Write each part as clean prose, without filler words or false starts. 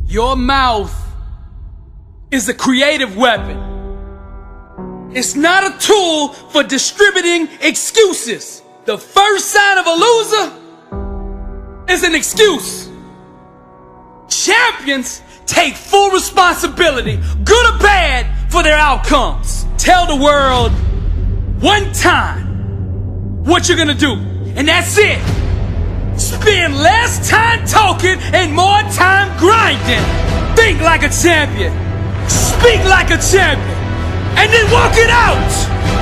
Your mouth is a creative weapon. It's not a tool for distributing excuses. The first sign of a loser is an excuse. Champions take full responsibility, good or bad, for their outcomes. Tell the world one time what you're gonna do, and that's it. Spend less time talking and more time grinding. Think like a champion. Speak like a champion. And then walk it out.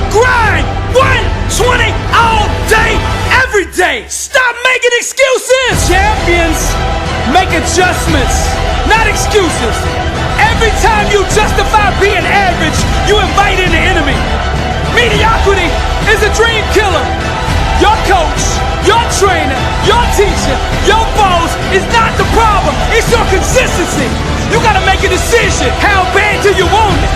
Grind 120 all day, every day. Stop making excuses. Champions make adjustments, not excuses. Every time you justify being average, you invite in the enemy. Mediocrity is a dream killer. Your coach, your trainer, your teacher, your boss is not the problem. It's your consistency. You gotta make a decision. How bad do you want it?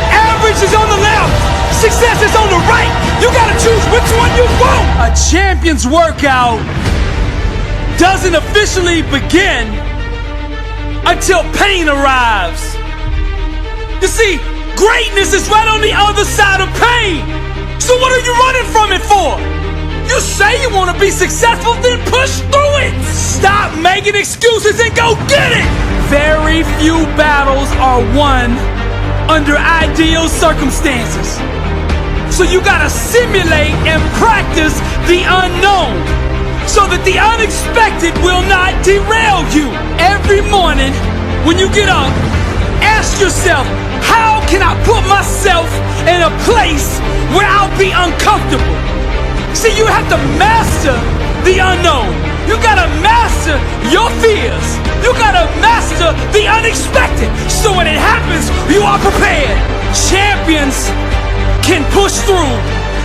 Average is on the left. Success is on the right. You gotta choose which one you want. A champion's workout doesn't officially begin until pain arrives. You see, greatness is right on the other side of pain. So what are you running from it for? You say you want to be successful, then push through it. Stop making excuses and go get it. Very few battles are won under ideal circumstances. So you gotta simulate and practice the unknown so that the unexpected will not derail you. Every morning when you get up, ask yourself, how can I put myself in a place where I'll be uncomfortable? See, you have to master the unknown. You gotta master your fears. You gotta master the unexpected. So when it happens, you are prepared. Champions can push through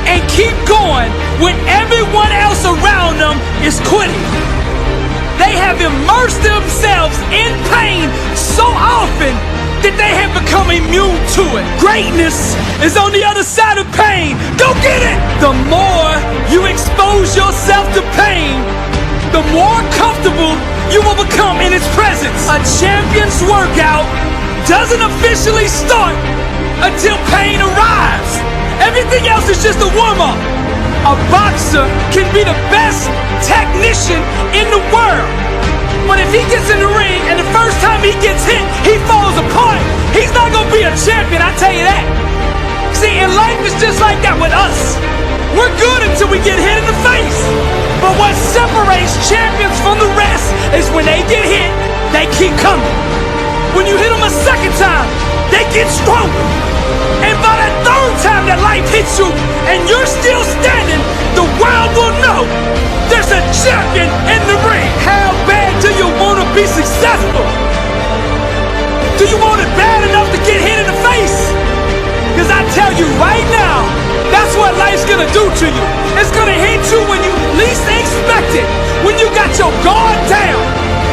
and keep going when everyone else around them is quitting. They have immersed themselves in pain so often that they have become immune to it. Greatness is on the other side of pain. Go get it! The more you expose yourself to pain, the more comfortable you will become in its presence. A champion's workout doesn't officially start until pain arrives. Everything else is just a warm-up. A boxer can be the best technician in the world, but if he gets in the ring and the first time he gets hit, he falls apart, he's not gonna be a champion, I tell you that. See, and life is just like that with us. We're good until we get hit in the face. But what separates champions from the rest is when they get hit, they keep coming. When you hit them a second time, they get stronger. And by that third time that life hits you and you're still standing, the world will know there's a champion in the ring. How bad do you want to be successful? Do you want it bad enough to get hit in the face? Because I tell you right now, that's what life's gonna do to you. It's gonna hit you when you least expect it. When you got your guard down,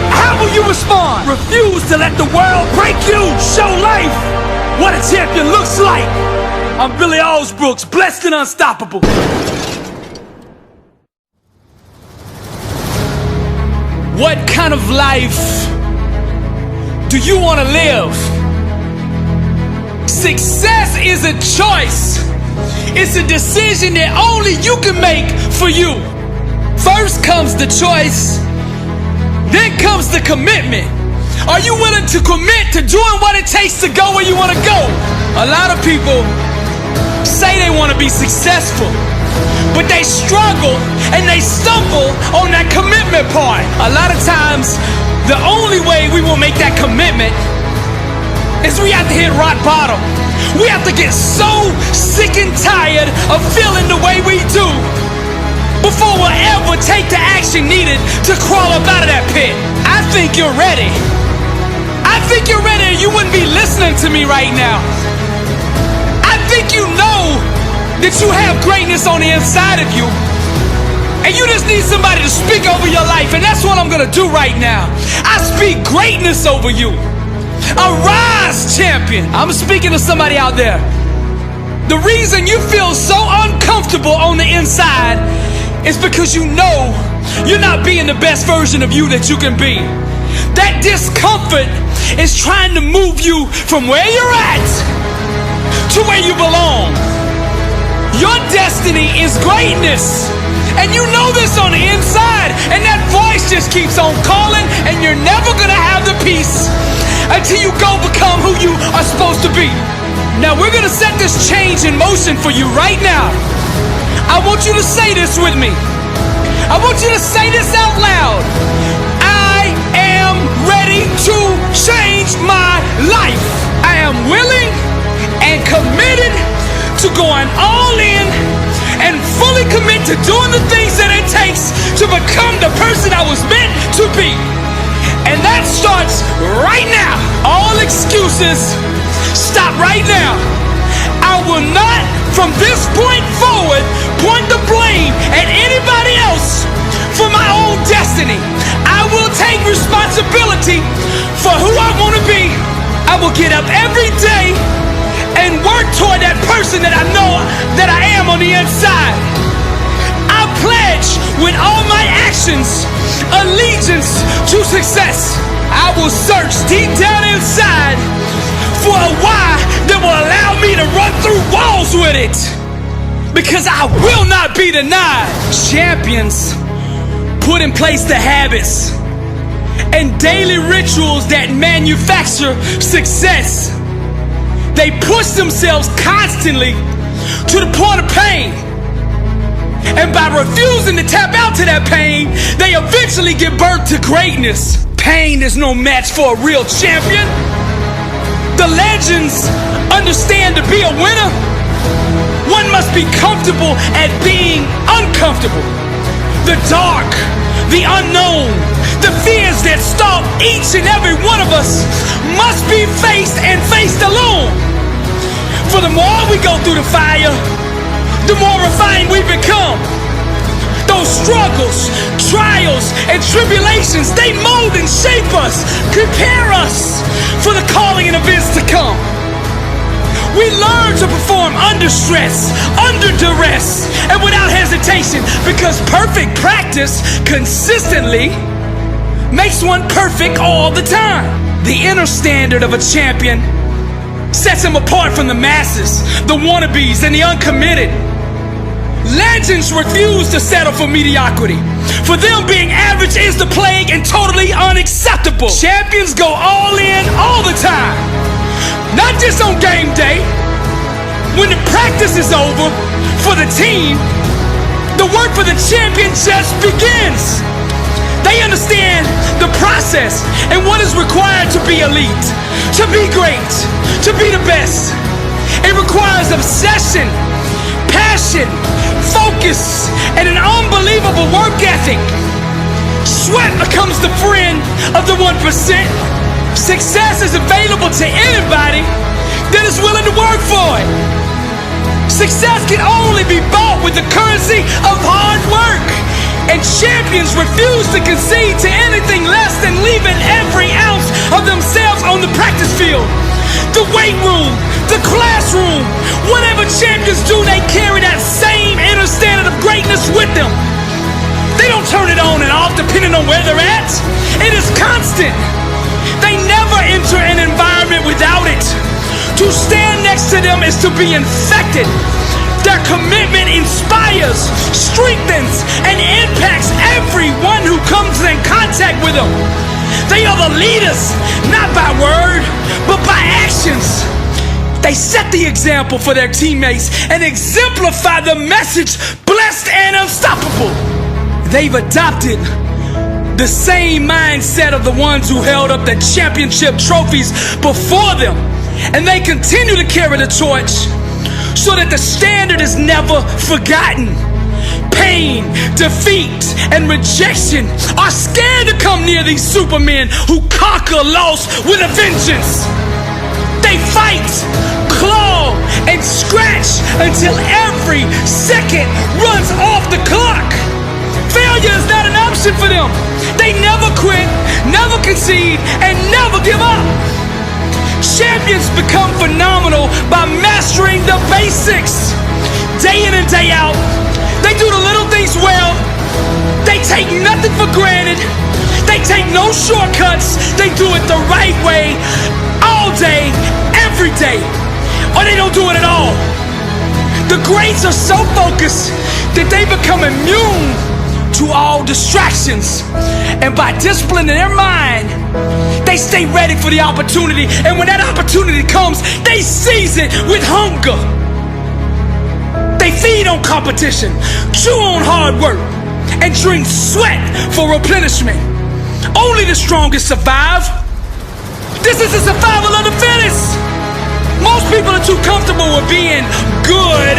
how will you respond? Refuse to let the world break you. Show life what a champion looks like. I'm Billy Allsbrooks, blessed and unstoppable. What kind of life do you want to live? Success is a choice. It's a decision that only you can make for you. First comes the choice, then comes the commitment. Are you willing to commit to doing what it takes to go where you want to go? A lot of people say they want to be successful, but they struggle and they stumble on that commitment part. A lot of times, the only way we will make that commitment is we have to hit rock bottom. We have to get so sick and tired of feeling the way we do before we'll ever take the action needed to crawl up out of that pit. I think you're ready. I think you're ready, or you wouldn't be listening to me right now. I think you know that you have greatness on the inside of you, and you just need somebody to speak over your life, and that's what I'm gonna do right now. I speak greatness over you. Arise, champion. I'm speaking to somebody out there. The reason you feel so uncomfortable on the inside is because you know you're not being the best version of you that you can be. That discomfort is trying to move you from where you're at to where you belong. Your destiny is greatness. And you know this on the inside. And that voice just keeps on calling, and you're never gonna have the peace until you go become who you are supposed to be. Now we're gonna set this change in motion for you right now. I want you to say this with me. I want you to say this out loud. I am ready to change my life. I am willing and committed to going all in and fully commit to doing the things that it takes to become the person I was meant to be. And that starts right now. All excuses stop right now. I will not, from this point forward, point the blame at anybody else for my own destiny. I will take responsibility for who I want to be. I will get up every day and work toward that person that I know that I am on the inside. I pledge with all my actions allegiance to success. I will search deep down inside for a why that will allow me to run through walls with it, because I will not be denied. Champions put in place the habits and daily rituals that manufacture success. They push themselves constantly to the point of pain. And by refusing to tap out to that pain, they eventually give birth to greatness. Pain is no match for a real champion. The legends understand to be a winner, one must be comfortable at being uncomfortable. The dark, the unknown, the fears that stalk each and every one of us must be faced and faced alone. For the more we go through the fire, the more refined we become. Those struggles, trials, and tribulations, they mold and shape us, prepare us for the calling and events to come. We learn to perform under stress, under duress, and without hesitation, because perfect practice consistently makes one perfect all the time. The inner standard of a champion sets him apart from the masses, the wannabes, and the uncommitted. Legends refuse to settle for mediocrity. For them, being average is the plague and totally unacceptable. Champions go all in all the time. Not just on game day. When the practice is over for the team, the work for the champion just begins. They understand the process and what is required to be elite, to be great, to be the best. It requires obsession, passion, focus, and an unbelievable work ethic. Sweat becomes the friend of the 1%. Success is available to anybody that is willing to work for it. Success can only be bought with the currency of hard work. And champions refuse to concede to anything less than leaving every ounce of themselves on the practice field. The weight room, the classroom, whatever champions do, they carry that same inner standard of greatness with them. They don't turn it on and off depending on where they're at. It is constant. They never enter an environment without it. To stand next to them is to be infected. Their commitment inspires, strengthens, and impacts everyone who comes in contact with them. They are the leaders, not by word, but by actions. They set the example for their teammates and exemplify the message, blessed and unstoppable. They've adopted the same mindset of the ones who held up the championship trophies before them. And they continue to carry the torch so that the standard is never forgotten. Pain, defeat, and rejection are scared to come near these supermen who conquer loss with a vengeance. They fight, claw, and scratch until every second runs off the clock. Failure is not an option for them. They never quit, never concede, and never give up. Champions become phenomenal by mastering the basics. Day in and day out, they do the little things well. They take nothing for granted. They take no shortcuts. do it the right way all day, every day, or they don't do it at all. The greats are so focused that they become immune to all distractions. And by disciplining their mind, they stay ready for the opportunity. And when that opportunity comes, they seize it with hunger. They feed on competition, chew on hard work, and drink sweat for replenishment. Only the strongest survive. This is the survival of the fittest. Most people are too comfortable with being good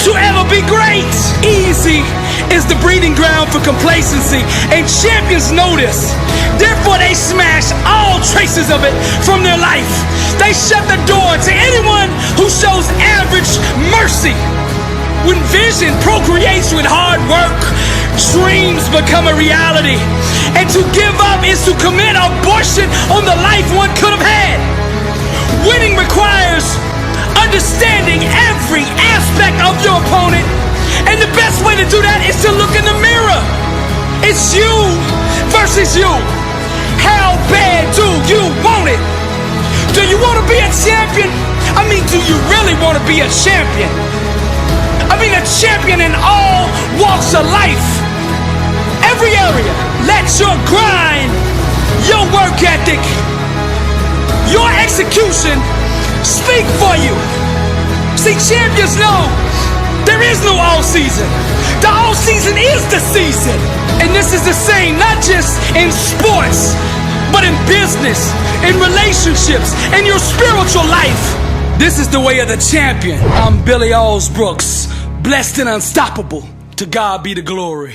to ever be great. Easy is the breeding ground for complacency, and champions know this. Therefore, they smash all traces of it from their life. They shut the door to anyone who shows average mercy. When vision procreates with hard work, dreams become a reality. And to give up is to commit abortion on the life one could have had. Winning requires understanding every aspect of your opponent. And the best way to do that is to look in the mirror. It's you versus you. How bad do you want it? Do you want to be a champion? I mean, do you really want to be a champion? I mean, a champion in all walks of life. Every area. Let your grind, your work ethic, your execution speak for you. See, champions know there is no all season. The all season is the season. And this is the same, not just in sports, but in business, in relationships, in your spiritual life. This is the way of the champion. I'm Billy Allsbrooks, blessed and unstoppable. To God be the glory.